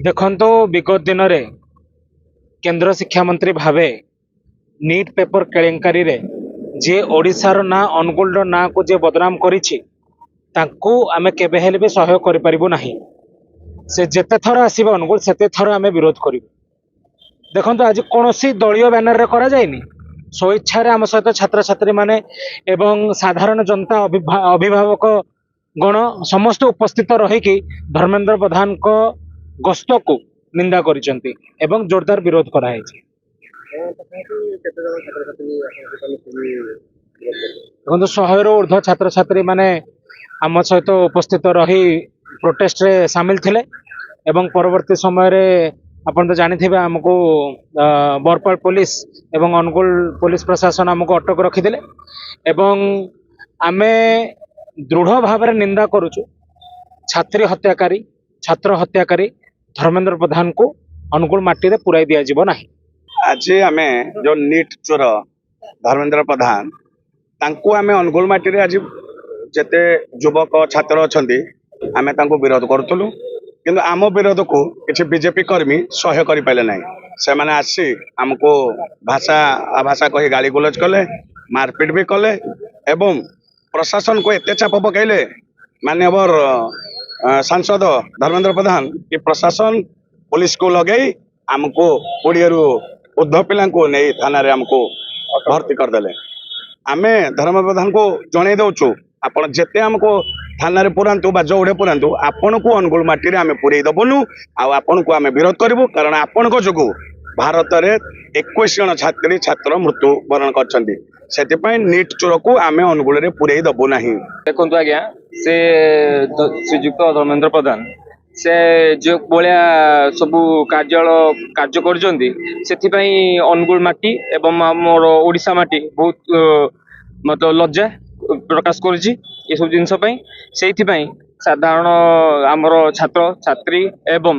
ଦେଖନ୍ତୁ ବିଗତ ଦିନରେ କେନ୍ଦ୍ର ଶିକ୍ଷା ମନ୍ତ୍ରୀ ଭାବେ ନିଟ୍ ପେପର କେଳେଙ୍କାରୀରେ ଯିଏ ଓଡ଼ିଶାର ନାଁ ଅନୁଗୁଳର ନାଁକୁ ଯିଏ ବଦନାମ କରିଛି ତାଙ୍କୁ ଆମେ କେବେ ହେଲେ ବି ସହ୍ୟ କରିପାରିବୁ ନାହିଁ। ସେ ଯେତେ ଥର ଆସିବ ଅନୁଗୁଳ ସେତେ ଥର ଆମେ ବିରୋଧ କରିବୁ। ଦେଖନ୍ତୁ ଆଜି କୌଣସି ଦଳୀୟ ବ୍ୟାନରରେ କରାଯାଇନି, ସ୍ୱଇଚ୍ଛାରେ ଆମ ସହିତ ଛାତ୍ରଛାତ୍ରୀମାନେ ଏବଂ ସାଧାରଣ ଜନତା ଅଭିଭାବକ ଗଣ ସମସ୍ତେ ଉପସ୍ଥିତ ରହିକି ଧର୍ମେନ୍ଦ୍ର ପ୍ରଧାନଙ୍କ ଗସ୍ତକୁ ନିନ୍ଦା କରିଛନ୍ତି ଏବଂ ଜୋରଦାର ବିରୋଧ କରାଯାଇଛି। ଦେଖନ୍ତୁ 100ରୁ ଉର୍ଦ୍ଧ୍ୱ ଛାତ୍ରଛାତ୍ରୀ ମାନେ ଆମ ସହିତ ଉପସ୍ଥିତ ରହି ପ୍ରୋଟେଷ୍ଟରେ ସାମିଲ ଥିଲେ ଏବଂ ପରବର୍ତ୍ତୀ ସମୟରେ ଆପଣ ତ ଜାଣିଥିବେ ଆମକୁ ବରପାଳ ପୋଲିସ ଏବଂ ଅନୁଗୁଳ ପୋଲିସ ପ୍ରଶାସନ ଆମକୁ ଅଟକ ରଖିଥିଲେ ଏବଂ ଆମେ ଦୃଢ଼ ଭାବରେ ନିନ୍ଦା କରୁଛୁ ଛାତ୍ରୀ ହତ୍ୟାକାରୀ ଛାତ୍ର ହତ୍ୟାକାରୀ ଧର୍ମେନ୍ଦ୍ର ପ୍ରଧାନକୁ ଅନୁଗୁଳ ମାଟିରେ ପୁରାଇ ଦିଆଯିବ ନାହିଁ। ଆଜି ଆମେ ଯୋଉ ନିଟ୍ ଚୋର ଧର୍ମେନ୍ଦ୍ର ପ୍ରଧାନ ତାଙ୍କୁ ଆମେ ଅନୁଗୁଳ ମାଟିରେ ଆଜି ଯେତେ ଯୁବକ ଛାତ୍ର ଅଛନ୍ତି ଆମେ ତାଙ୍କୁ ବିରୋଧ କରୁଥିଲୁ, କିନ୍ତୁ ଆମ ବିରୋଧକୁ କିଛି ବିଜେପି କର୍ମୀ ସହ୍ୟ କରିପାରିଲେ ନାହିଁ। ସେମାନେ ଆସି ଆମକୁ ଭାଷା ଆଭାଷା କହି ଗାଳି ଗୁଲଜ କଲେ, ମାରପିଟ ବି କଲେ ଏବଂ ପ୍ରଶାସନକୁ ଏତେ ଚାପ ପକାଇଲେ ମାନ୍ୟବର ସାଂସଦ ଧର୍ମେନ୍ଦ୍ର ପ୍ରଧାନ କି ପ୍ରଶାସନ ପୁଲିସକୁ ଲଗେଇ ଆମକୁ 20ରୁ ଉର୍ଦ୍ଧ୍ୱ ପିଲାଙ୍କୁ ନେଇ ଥାନାରେ ଆମକୁ ଭର୍ତ୍ତି କରିଦେଲେ। ଆମେ ଧର୍ମେନ୍ଦ୍ର ପ୍ରଧାନକୁ ଜଣେଇ ଦଉଛୁ ଆପଣ ଯେତେ ଆମକୁ ଥାନାରେ ପୁରାନ୍ତୁ ବା ଯୋଉଠେ ପୁରାନ୍ତୁ ଆପଣଙ୍କୁ ଅନୁଗୁଳ ମାଟିରେ ଆମେ ପୁରେଇ ଦବୁନୁ ଆଉ ଆପଣଙ୍କୁ ଆମେ ବିରୋଧ କରିବୁ, କାରଣ ଆପଣଙ୍କ ଯୋଗୁଁ ଭାରତରେ 21 ଜଣ ଛାତ୍ରୀ ଛାତ୍ର ମୃତ୍ୟୁ ବରଣ କରିଛନ୍ତି। ସେଥିପାଇଁ ନିଟ୍ ଚୋରକୁ ଆମେ ଅନୁଗୁଳରେ ପୁରେଇ ଦବୁ ନାହିଁ। ଦେଖନ୍ତୁ ଆଜ୍ଞା, ସେ ଶ୍ରୀଯୁକ୍ତ ଧର୍ମେନ୍ଦ୍ର ପ୍ରଧାନ ସେ ଯେଉଁ ଭଳିଆ ସବୁ କାର୍ଯ୍ୟ କରୁଛନ୍ତି ସେଥିପାଇଁ ଅନୁଗୁଳ ମାଟି ଏବଂ ଆମର ଓଡ଼ିଶା ମାଟି ବହୁତ ମତେ ଲଜ୍ଜା ପ୍ରକାଶ କରୁଛି ଏସବୁ ଜିନିଷ ପାଇଁ। ସେଇଥିପାଇଁ ସାଧାରଣ ଆମର ଛାତ୍ର ଛାତ୍ରୀ ଏବଂ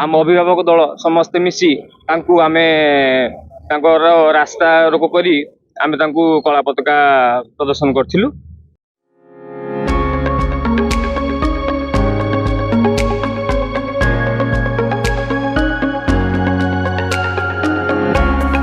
ଆମ ଅଭିଭାବକ ଦଳ ସମସ୍ତେ ମିଶି ତାଙ୍କୁ ଆମେ ତାଙ୍କର ରାସ୍ତା ରୋକ କରି ଆମେ ତାଙ୍କୁ କଳା ପତାକା ପ୍ରଦର୍ଶନ କରିଥିଲୁ।